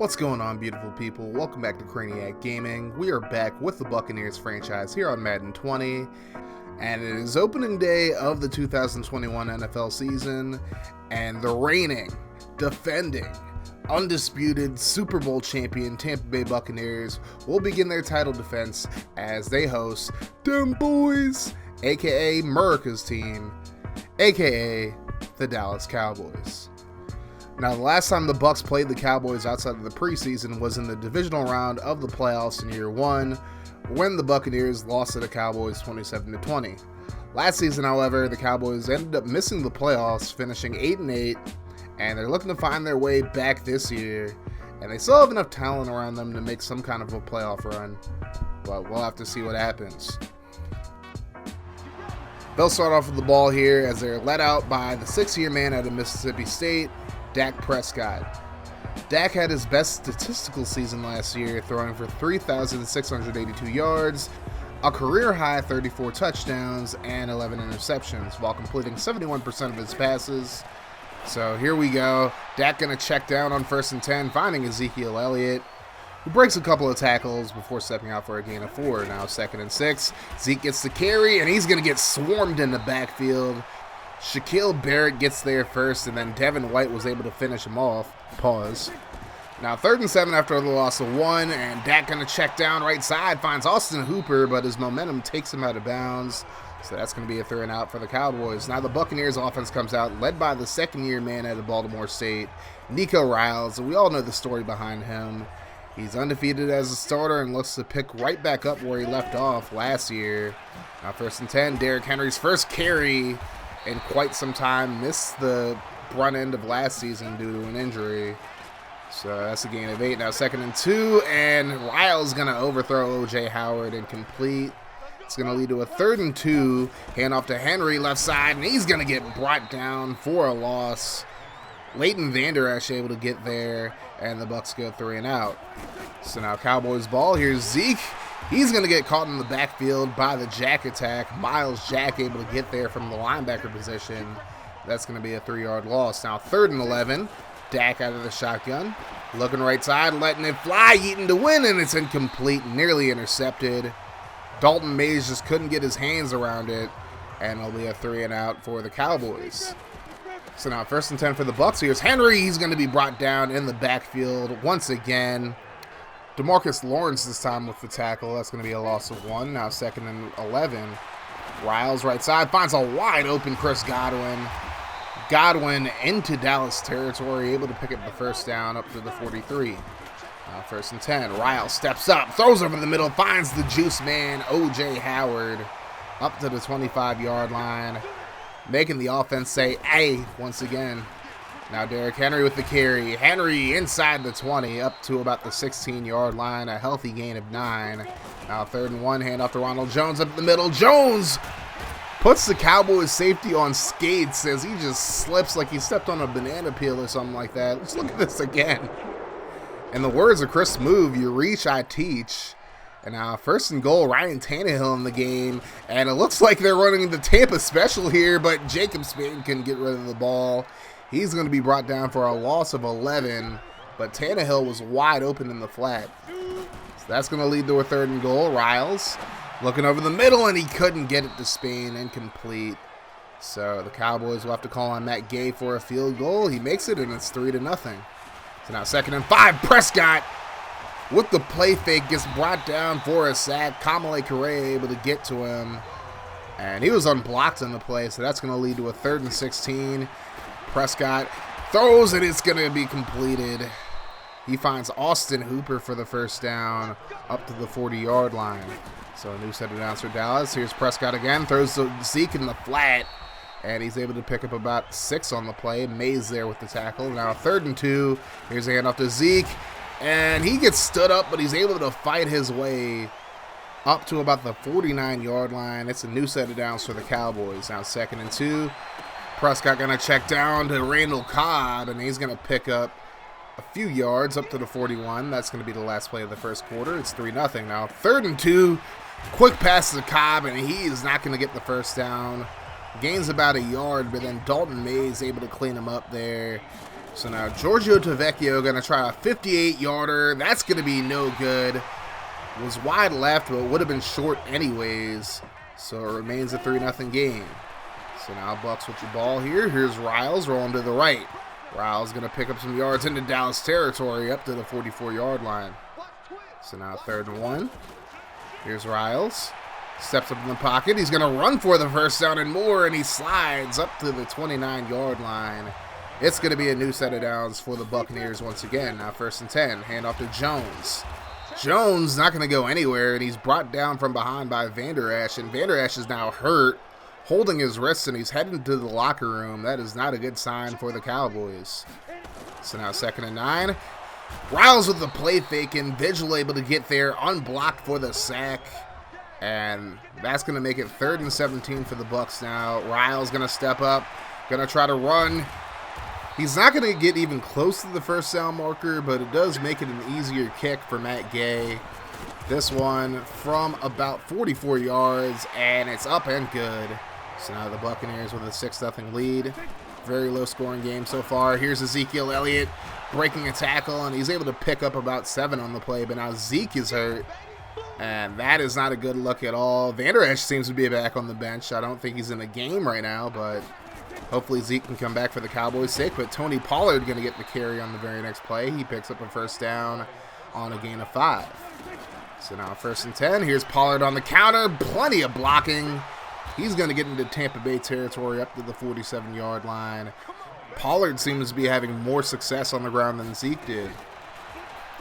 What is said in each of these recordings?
What's going on, beautiful people? Welcome back to Craniac Gaming. We are back with the Buccaneers franchise here on Madden 20, and it is opening day of the 2021 NFL season, and the reigning, defending, undisputed Super Bowl champion Tampa Bay Buccaneers will begin their title defense as they host them boys, aka America's team, aka the Dallas Cowboys. Now, the last time the Bucs played the Cowboys outside of the preseason was in the divisional round of the playoffs in year one, when the Buccaneers lost to the Cowboys 27-20. Last season, however, the Cowboys ended up missing the playoffs, finishing 8-8, and they're looking to find their way back this year, and they still have enough talent around them to make some kind of a playoff run, but we'll have to see what happens. They'll start off with the ball here as they're led out by the 6-year man out of Mississippi State, Dak Prescott. Dak had his best statistical season last year, throwing for 3,682 yards, a career-high 34 touchdowns, and 11 interceptions, while completing 71% of his passes. So here we go. Dak going to check down on 1st and 10, finding Ezekiel Elliott, who breaks a couple of tackles before stepping out for a gain of 4. Now 2nd and 6. Zeke gets the carry, and he's going to get swarmed in the backfield. Shaquille Barrett gets there first, and then Devin White was able to finish him off. Pause. Now 3rd and 7 after the loss of 1, and Dak going to check down right side, finds Austin Hooper, but his momentum takes him out of bounds. So that's going to be a 3rd and out for the Cowboys. Now the Buccaneers offense comes out, led by the 2nd-year man out of Baltimore State, Nico Riles, and we all know the story behind him. He's undefeated as a starter and looks to pick right back up where he left off last year. Now 1st and 10, Derrick Henry's first carry in quite some time, missed the front end of last season due to an injury. So that's a gain of 8. Now 2nd and 2, and Riles going to overthrow O.J. Howard and complete. It's going to lead to a 3rd and 2, hand off to Henry left side, and he's going to get brought down for a loss. Leighton Vander Esch able to get there, and the Bucs go 3 and out. So now Cowboys ball. Here's Zeke. He's going to get caught in the backfield by the Jack attack. Miles Jack able to get there from the linebacker position. That's going to be a 3-yard loss. Now 3rd and 11. Dak out of the shotgun. Looking right side, letting it fly. Eaton to win, and it's incomplete. Nearly intercepted. Dalton Mays just couldn't get his hands around it, and it'll be a 3 and out for the Cowboys. So now 1st and 10 for the Bucs. Here's Henry. He's going to be brought down in the backfield once again. DeMarcus Lawrence this time with the tackle. That's going to be a loss of 1. Now 2nd and 11. Riles right side finds a wide open Chris Godwin. Godwin into Dallas territory, able to pick up the 1st down up to the 43. Now 1st and 10. Riles steps up, throws over the middle, finds the juice man, O.J. Howard, up to the 25-yard line, making the offense say, "Hey," once again. Now Derrick Henry with the carry. Henry inside the 20, up to about the 16-yard line, a healthy gain of 9. Now 3rd and 1, hand off to Ronald Jones up the middle. Jones puts the Cowboys safety on skates as he just slips like he stepped on a banana peel or something like that. Let's look at this again. In the words of Chris Move, you reach, I teach. And now 1st and goal, Ryan Tannehill in the game. And it looks like they're running the Tampa special here, but Jacob Spain can get rid of the ball. He's going to be brought down for a loss of 11, but Tannehill was wide open in the flat. So that's going to lead to a 3rd and goal. Riles looking over the middle, and he couldn't get it to Spain, incomplete. So the Cowboys will have to call on Matt Gay for a field goal. He makes it, and it's 3-0. So now 2nd and 5, Prescott with the play fake gets brought down for a sack. Kamale Correa able to get to him, and he was unblocked in the play, so that's going to lead to a 3rd and 16. Prescott throws, and it's going to be completed. He finds Austin Hooper for the 1st down up to the 40-yard line. So a new set of downs for Dallas. Here's Prescott again, throws to Zeke in the flat, and he's able to pick up about 6 on the play. Mays there with the tackle. Now 3rd and 2. Here's a handoff to Zeke, and he gets stood up, but he's able to fight his way up to about the 49-yard line. It's a new set of downs for the Cowboys. Now 2nd and 2. Prescott going to check down to Randall Cobb, and he's going to pick up a few yards up to the 41. That's going to be the last play of the 1st quarter. It's 3-0. Now 3rd and 2. Quick pass to Cobb, and he is not going to get the 1st down. Gains about a yard, but then Dalton Mays able to clean him up there. So now Giorgio Tavecchio going to try a 58-yarder. That's going to be no good. Was wide left, but would have been short anyways. So it remains a 3-0 game. So now Bucks with the ball here. Here's Riles rolling to the right. Riles going to pick up some yards into Dallas territory up to the 44-yard line. So now 3rd and 1. Here's Riles. Steps up in the pocket. He's going to run for the first down and more, and he slides up to the 29-yard line. It's going to be a new set of downs for the Buccaneers once again. Now 1st and 10. Hand off to Jones. Jones not going to go anywhere, and he's brought down from behind by Vander Esch, and Vander Esch is now hurt, holding his wrists, and he's heading to the locker room. That is not a good sign for the Cowboys. So now 2nd and 9. Riles with the play fake, and Vigil able to get there, unblocked for the sack. And that's going to make it 3rd and 17 for the Bucks now. Riles going to step up, going to try to run. He's not going to get even close to the first down marker, but it does make it an easier kick for Matt Gay. This one from about 44 yards, and it's up and good. So now the Buccaneers with a 6-0 lead. Very low scoring game so far. Here's Ezekiel Elliott breaking a tackle, and he's able to pick up about 7 on the play, but now Zeke is hurt, and that is not a good look at all. Vander Esch seems to be back on the bench. I don't think he's in the game right now, but hopefully Zeke can come back for the Cowboys' sake. But Tony Pollard going to get the carry on the very next play. He picks up a first down on a gain of 5. So now 1st and 10. Here's Pollard on the counter. Plenty of blocking. He's going to get into Tampa Bay territory up to the 47-yard line. Pollard seems to be having more success on the ground than Zeke did.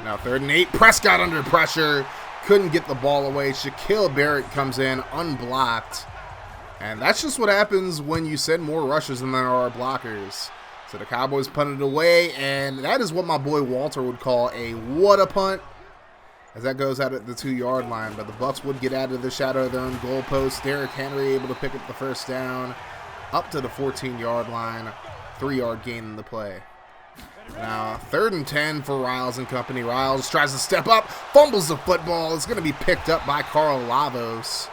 Now 3rd and 8. Prescott under pressure. Couldn't get the ball away. Shaquille Barrett comes in unblocked. And that's just what happens when you send more rushers than there are blockers. So the Cowboys punted away, and that is what my boy Walter would call a what a punt, as that goes out at the 2-yard line. But the Bucks would get out of the shadow of their own goalpost. Derrick Henry able to pick up the first down up to the 14-yard line. 3-yard gain in the play. Now 3rd and 10 for Riles and company. Riles tries to step up, fumbles the football. It's going to be picked up by Carl Lavos.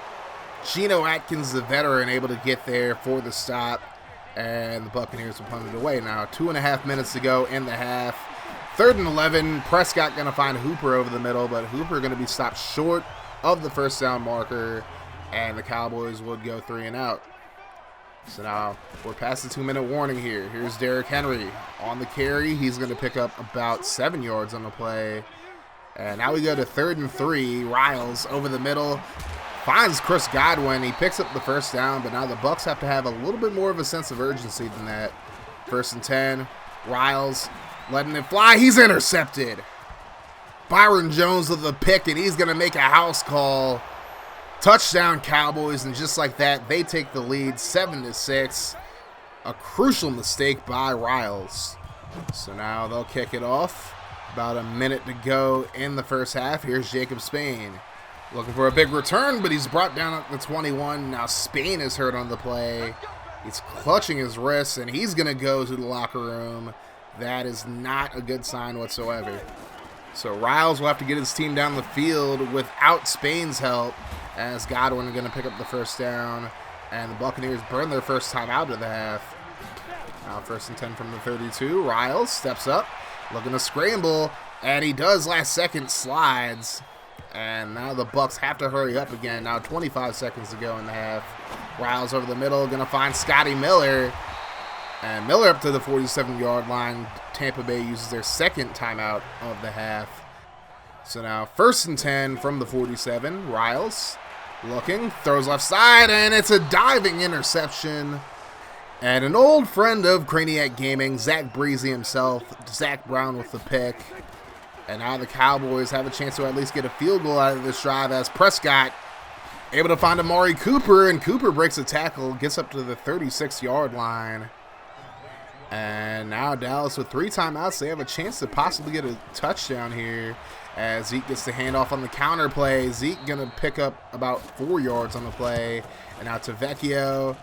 Geno Atkins, the veteran, able to get there for the stop, and the Buccaneers will punt it away. Now 2.5 minutes to go in the half. 3rd and 11. Prescott going to find Hooper over the middle, but Hooper going to be stopped short of the first down marker, and the Cowboys would go 3 and out. So now we're past the 2-minute warning here. Here's Derrick Henry on the carry. He's going to pick up about 7 yards on the play. And now we go to 3rd and 3. Riles over the middle. Finds Chris Godwin. He picks up the first down, but now the Bucks have to have a little bit more of a sense of urgency than that. 1st and 10. Riles letting it fly. He's intercepted. Byron Jones with the pick, and he's going to make a house call. Touchdown Cowboys, and just like that, they take the lead 7-6. A crucial mistake by Riles. So now they'll kick it off. About a minute to go in the first half. Here's Jacob Spain. Looking for a big return, but he's brought down at the 21. Now Spain is hurt on the play. He's clutching his wrists, and he's going to go to the locker room. That is not a good sign whatsoever. So Riles will have to get his team down the field without Spain's help, as Godwin is going to pick up the first down, and the Buccaneers burn their first time out of the half. Now 1st and 10 from the 32. Riles steps up, looking to scramble, and he does. Last second slides. And now the Bucks have to hurry up again. Now 25 seconds to go in the half. Riles over the middle, going to find Scotty Miller. And Miller up to the 47-yard line. Tampa Bay uses their second timeout of the half. So now 1st and 10 from the 47. Riles looking, throws left side, and it's a diving interception. And an old friend of Craniac Gaming, Zach Breezy himself, Zach Brown with the pick. And now the Cowboys have a chance to at least get a field goal out of this drive, as Prescott able to find Amari Cooper, and Cooper breaks a tackle, gets up to the 36-yard line. And now Dallas with 3 timeouts. They have a chance to possibly get a touchdown here, as Zeke gets the handoff on the counter play. Zeke going to pick up about 4 yards on the play. And now Tavecchio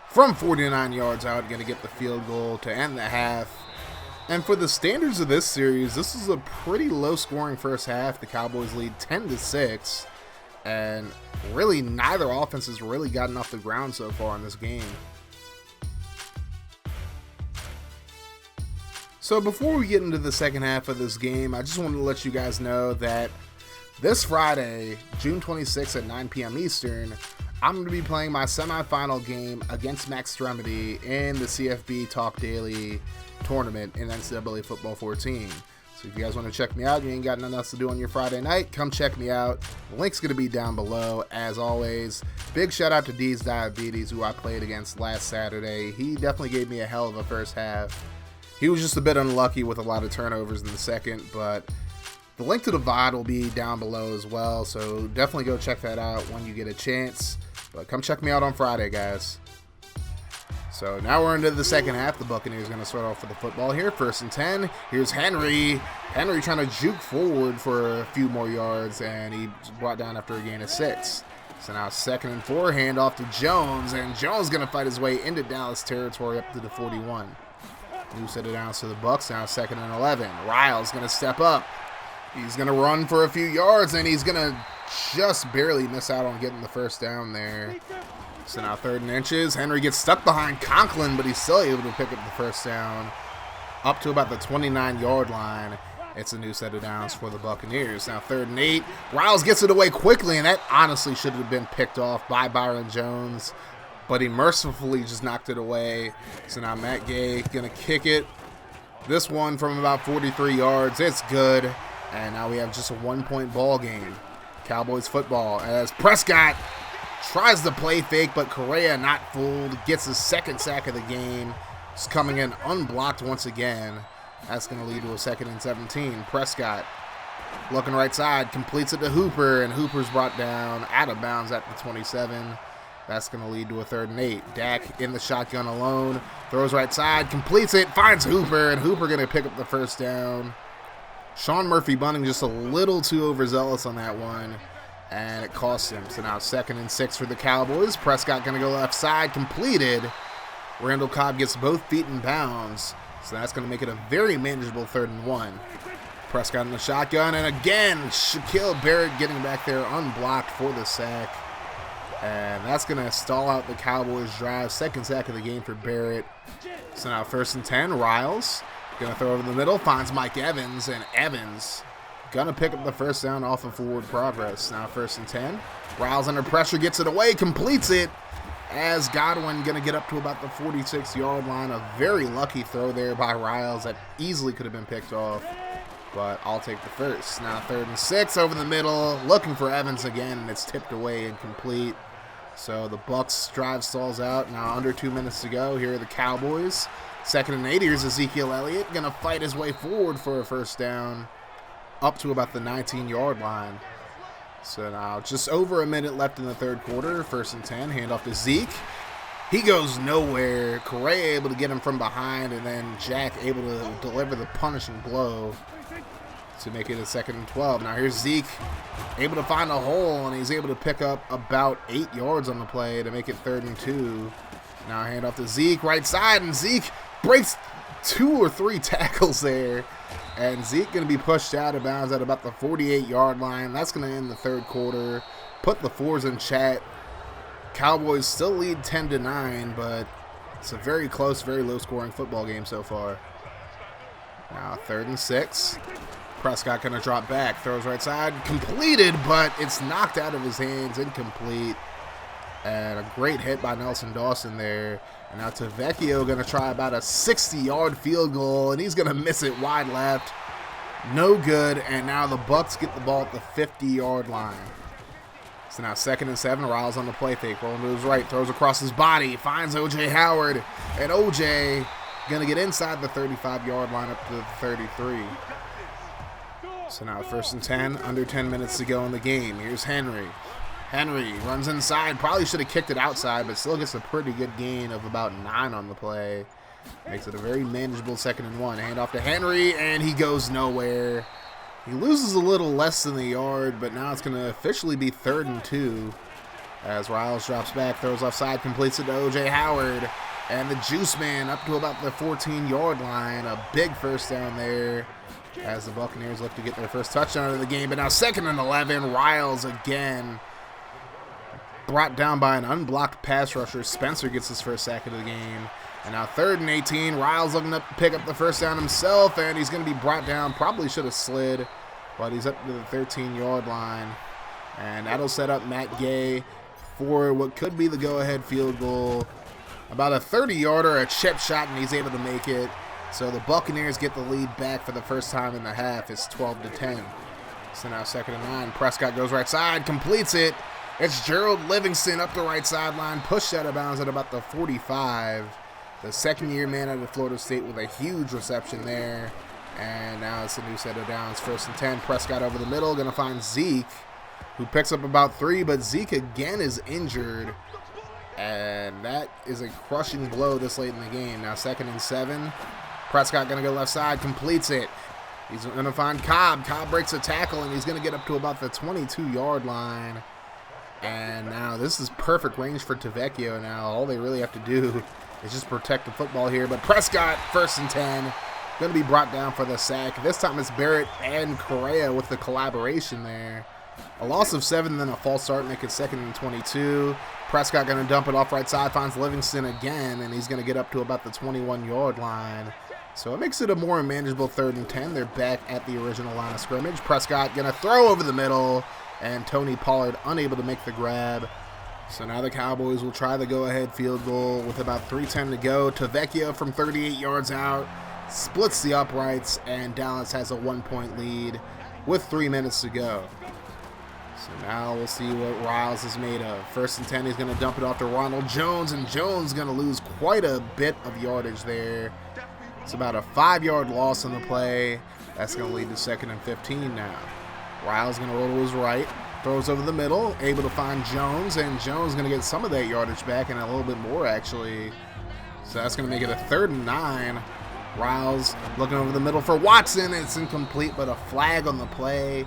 from 49 yards out, going to get the field goal to end the half. And for the standards of this series, this is a pretty low-scoring first half. The Cowboys lead 10-6, and really neither offense has really gotten off the ground so far in this game. So before we get into the second half of this game, I just wanted to let you guys know that this Friday, June 26th at 9 p.m. Eastern, I'm going to be playing my semifinal game against Maxtremity in the CFB Talk Daily tournament in NCAA Football 14. So if you guys want to check me out, you ain't got nothing else to do on your Friday night, come check me out. The link's going to be down below, as always. Big shout out to D's Diabetes, who I played against last Saturday. He definitely gave me a hell of a first half. He was just a bit unlucky with a lot of turnovers in the second, but the link to the VOD will be down below as well, so definitely go check that out when you get a chance. But come check me out on Friday, guys. So now we're into the second half. The Buccaneers are going to start off with the football here. 1st and 10. Here's Henry. Henry trying to juke forward for a few more yards, and he brought down after a gain of 6. So now 2nd and 4. Handoff to Jones, and Jones going to fight his way into Dallas territory up to the 41. New set of downs to the Bucs. Now 2nd and 11. Riles going to step up. He's going to run for a few yards, and he's going to just barely miss out on getting the first down there. So now 3rd and inches. Henry gets stuck behind Conklin, but he's still able to pick up the first down up to about the 29-yard line. It's a new set of downs for the Buccaneers. Now 3rd and 8. Riles gets it away quickly, and that honestly should have been picked off by Byron Jones, but he mercifully just knocked it away. So now Matt Gay going to kick it. This one from about 43 yards. It's good. And now we have just a 1-point ball game. Cowboys football as Prescott tries to play fake, but Correa not fooled. Gets his 2nd sack of the game. He's coming in unblocked once again. That's going to lead to a 2nd and 17. Prescott looking right side, completes it to Hooper, and Hooper's brought down out of bounds at the 27. That's going to lead to a 3rd and 8. Dak in the shotgun alone. Throws right side, completes it, finds Hooper, and Hooper going to pick up the first down. Sean Murphy-Bunting just a little too overzealous on that one, and it cost him. So now 2nd and 6 for the Cowboys. Prescott going to go left side, completed. Randall Cobb gets both feet in bounds, so that's going to make it a very manageable 3rd and 1. Prescott in the shotgun, and again, Shaquille Barrett getting back there unblocked for the sack. And that's going to stall out the Cowboys' drive. 2nd sack of the game for Barrett. So now 1st and 10, Riles. Going to throw over the middle, finds Mike Evans, and Evans going to pick up the first down off of forward progress. Now 1st and 10. Riles under pressure, gets it away, completes it, as Godwin going to get up to about the 46-yard line. A very lucky throw there by Riles that easily could have been picked off, but I'll take the first. Now 3rd and 6 over the middle, looking for Evans again, and it's tipped away incomplete. So the Bucs drive stalls out. Now under 2 minutes to go. Here are the Cowboys. 2nd and 8. Here's Ezekiel Elliott going to fight his way forward for a first down up to about the 19-yard line. So now just over a minute left in the 3rd quarter. 1st and 10. Handoff to Zeke. He goes nowhere. Correa able to get him from behind, and then Jack able to deliver the punishing blow to make it a 2nd and 12. Now here's Zeke able to find a hole, and he's able to pick up about 8 yards on the play to make it 3rd and 2. Now handoff to Zeke, right side, and Zeke breaks 2 or 3 tackles there. And Zeke going to be pushed out of bounds at about the 48-yard line. That's going to end the 3rd quarter. Put the fours in chat. Cowboys still lead 10-9, but it's a very close, very low-scoring football game so far. Now 3rd and 6. Prescott going to drop back. Throws right side. Completed, but it's knocked out of his hands. Incomplete. And a great hit by Nelson Dawson there. And now Tavecchio going to try about a 60-yard field goal, and he's going to miss it wide left. No good, and now the Bucs get the ball at the 50-yard line. So now 2nd and 7, Riles on the play fake, rolling to his right, throws across his body, finds O.J. Howard, and O.J. going to get inside the 35-yard line up to the 33. So now 1st and 10, under 10 minutes to go in the game. Here's Henry. Henry runs inside, probably should have kicked it outside, but still gets a pretty good gain of about 9 on the play. Makes it a very manageable 2nd and 1. Hand off to Henry, and he goes nowhere. He loses a little less than the yard, but now it's going to officially be 3rd and 2. As Riles drops back, throws offside, completes it to O.J. Howard. And the Juice Man up to about the 14-yard line. A big first down there as the Buccaneers look to get their first touchdown of the game. But now 2nd and 11, Riles again. Brought down by an unblocked pass rusher. Spencer gets his first sack of the game. And now 3rd and 18. Riles looking to pick up the first down himself, and he's going to be brought down. Probably should have slid, but he's up to the 13-yard line. And that'll set up Matt Gay for what could be the go-ahead field goal. About a 30-yarder, a chip shot, and he's able to make it. So the Buccaneers get the lead back for the first time in the half. It's 12-10. So now 2nd and 9. Prescott goes right side, completes it. It's Gerald Livingston up the right sideline, pushed out of bounds at about the 45. The second-year man out of Florida State with a huge reception there. And now it's a new set of downs. 1st and 10. Prescott over the middle, going to find Zeke, who picks up about 3, but Zeke again is injured. And that is a crushing blow this late in the game. Now 2nd and 7. Prescott going to go left side, completes it. He's going to find Cobb. Cobb breaks a tackle, and he's going to get up to about the 22-yard line. And now this is perfect range for Tavecchio now. All they really have to do is just protect the football here. But Prescott, 1st and 10, going to be brought down for the sack. This time it's Barrett and Correa with the collaboration there. A loss of 7, then a false start, make it 2nd and 22. Prescott going to dump it off right side, finds Livingston again, and he's going to get up to about the 21-yard line. So it makes it a more manageable 3rd and 10. They're back at the original line of scrimmage. Prescott going to throw over the middle, and Tony Pollard unable to make the grab. So now the Cowboys will try the go-ahead field goal with about 3:10 to go. Tavecchio from 38 yards out splits the uprights, and Dallas has a 1-point lead with 3 minutes to go. So now we'll see what Riles is made of. 1st and 10, he's going to dump it off to Ronald Jones, and Jones going to lose quite a bit of yardage there. It's about a 5-yard loss on the play. That's going to lead to 2nd and 15 now. Riles going to roll to his right, throws over the middle, able to find Jones, and Jones going to get some of that yardage back and a little bit more actually. So that's going to make it a 3rd and 9. Riles looking over the middle for Watson. It's incomplete, but a flag on the play.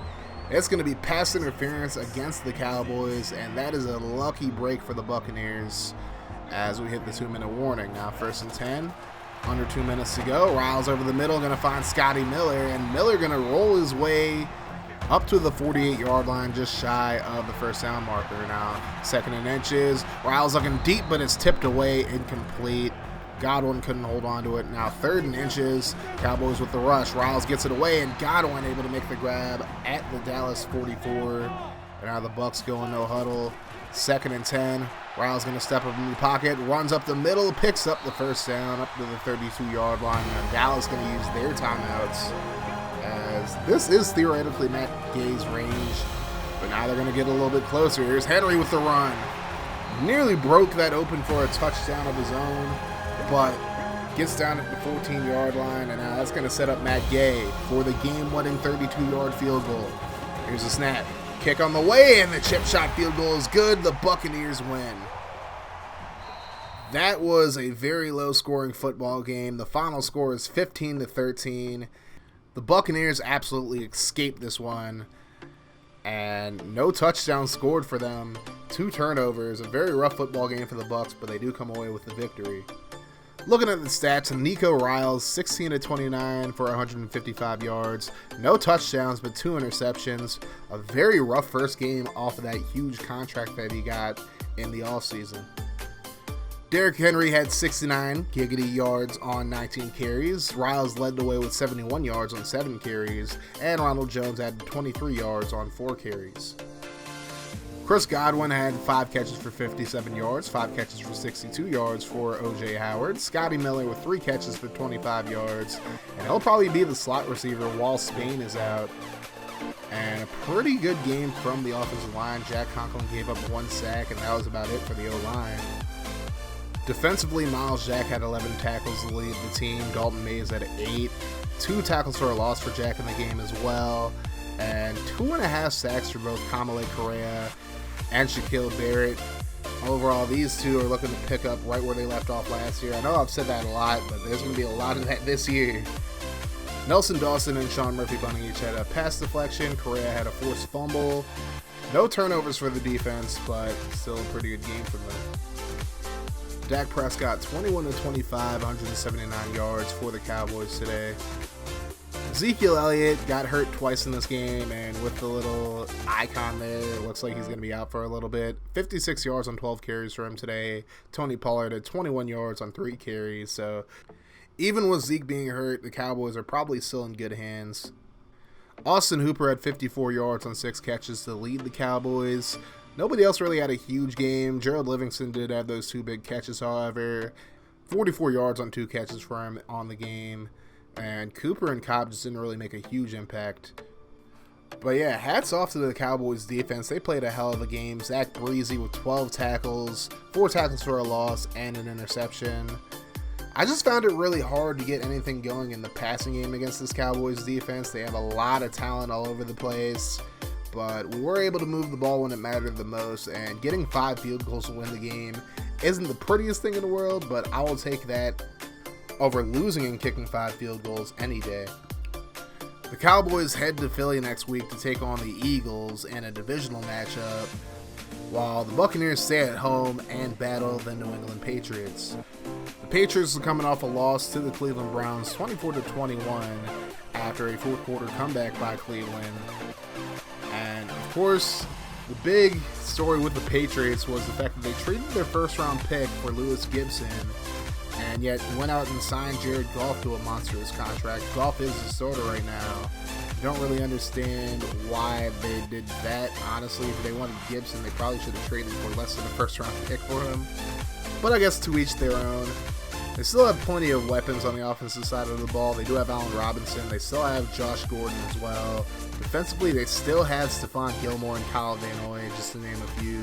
It's going to be pass interference against the Cowboys, and that is a lucky break for the Buccaneers as we hit the 2-minute warning. Now 1st and 10, under 2 minutes to go. Riles over the middle, going to find Scotty Miller, and Miller going to roll his way up to the 48-yard line, just shy of the first down marker. Now 2nd and inches. Riles looking deep, but it's tipped away, incomplete. Godwin couldn't hold on to it. Now 3rd and inches. Cowboys with the rush. Riles gets it away, and Godwin able to make the grab at the Dallas 44. And now the Bucs going no huddle. 2nd and 10. Riles going to step up in the pocket, runs up the middle, picks up the first down up to the 32-yard line. Now Dallas going to use their timeouts, as this is theoretically Matt Gay's range, but now they're going to get a little bit closer. Here's Henry with the run. Nearly broke that open for a touchdown of his own, but gets down at the 14-yard line, and now that's going to set up Matt Gay for the game-winning 32-yard field goal. Here's a snap. Kick on the way, and the chip shot field goal is good. The Buccaneers win. That was a very low-scoring football game. The final score is 15-13. The Buccaneers absolutely escaped this one, and no touchdown scored for them. 2 turnovers. A very rough football game for the Bucs, but they do come away with the victory. Looking at the stats, Nico Riles, 16-29 for 155 yards. No touchdowns, but 2 interceptions. A very rough first game off of that huge contract that he got in the offseason. Derrick Henry had 69 giggity yards on 19 carries. Riles led the way with 71 yards on 7 carries. And Ronald Jones had 23 yards on 4 carries. Chris Godwin had 5 catches for 57 yards, 5 catches for 62 yards for O.J. Howard. Scotty Miller with 3 catches for 25 yards. And he'll probably be the slot receiver while Spain is out. And a pretty good game from the offensive line. Jack Conklin gave up 1 sack, and that was about it for the O-line. Defensively, Miles Jack had 11 tackles to lead the team. Dalton Mays had 8. 2 tackles for a loss for Jack in the game as well. And 2.5 sacks for both Kamale Correa and Shaquille Barrett. Overall, these two are looking to pick up right where they left off last year. I know I've said that a lot, but there's going to be a lot of that this year. Nelson Dawson and Sean Murphy bunting each had a pass deflection. Correa had a forced fumble. No turnovers for the defense, but still a pretty good game from them. Dak Prescott, 21-25, 179 yards for the Cowboys today. Ezekiel Elliott got hurt twice in this game, and with the little icon there, it looks like he's going to be out for a little bit. 56 yards on 12 carries for him today. Tony Pollard at 21 yards on 3 carries. So even with Zeke being hurt, the Cowboys are probably still in good hands. Austin Hooper had 54 yards on 6 catches to lead the Cowboys. Nobody else really had a huge game. Gerald Livingston did have those 2 big catches, however. 44 yards on 2 catches for him on the game. And Cooper and Cobb just didn't really make a huge impact. But yeah, hats off to the Cowboys defense. They played a hell of a game. Zach Breezy with 12 tackles, 4 tackles for a loss, and an interception. I just found it really hard to get anything going in the passing game against this Cowboys defense. They have a lot of talent all over the place, but we were able to move the ball when it mattered the most, and getting 5 field goals to win the game isn't the prettiest thing in the world, but I will take that over losing and kicking 5 field goals any day. The Cowboys head to Philly next week to take on the Eagles in a divisional matchup, while the Buccaneers stay at home and battle the New England Patriots. The Patriots are coming off a loss to the Cleveland Browns 24-21 after a fourth quarter comeback by Cleveland. And of course, the big story with the Patriots was the fact that they traded their first round pick for Lewis Gibson, and yet went out and signed Jared Goff to a monstrous contract. Goff is the starter right now. Don't really understand why they did that. Honestly, if they wanted Gibson, they probably should have traded for less than a first round pick for him. But I guess to each their own. They still have plenty of weapons on the offensive side of the ball. They do have Allen Robinson. They still have Josh Gordon as well. Defensively, they still have Stephon Gilmore and Kyle Van Noy, just to name a few.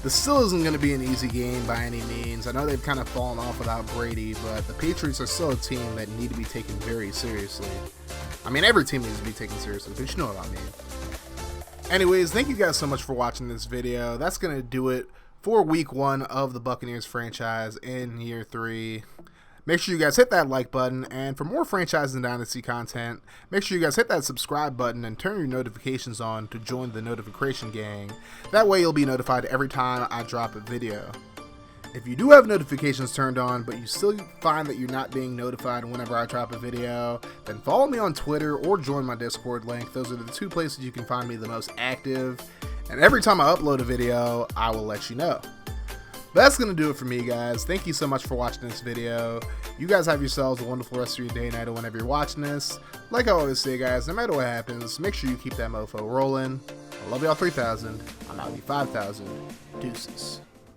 This still isn't going to be an easy game by any means. I know they've kind of fallen off without Brady, but the Patriots are still a team that need to be taken very seriously. I mean, every team needs to be taken seriously, but you know what I mean. Anyways, thank you guys so much for watching this video. That's going to do it for week 1 of the Buccaneers franchise in year 3. Make sure you guys hit that like button, and for more franchise and dynasty content, make sure you guys hit that subscribe button and turn your notifications on to join the notification gang. That way you'll be notified every time I drop a video. If you do have notifications turned on, but you still find that you're not being notified whenever I drop a video, then follow me on Twitter or join my Discord link. Those are the 2 places you can find me the most active, and every time I upload a video, I will let you know. That's going to do it for me, guys. Thank you so much for watching this video. You guys have yourselves a wonderful rest of your day, night, or whenever you're watching this. Like I always say, guys, no matter what happens, make sure you keep that mofo rolling. I love y'all 3,000. I'm out of you 5,000. Deuces.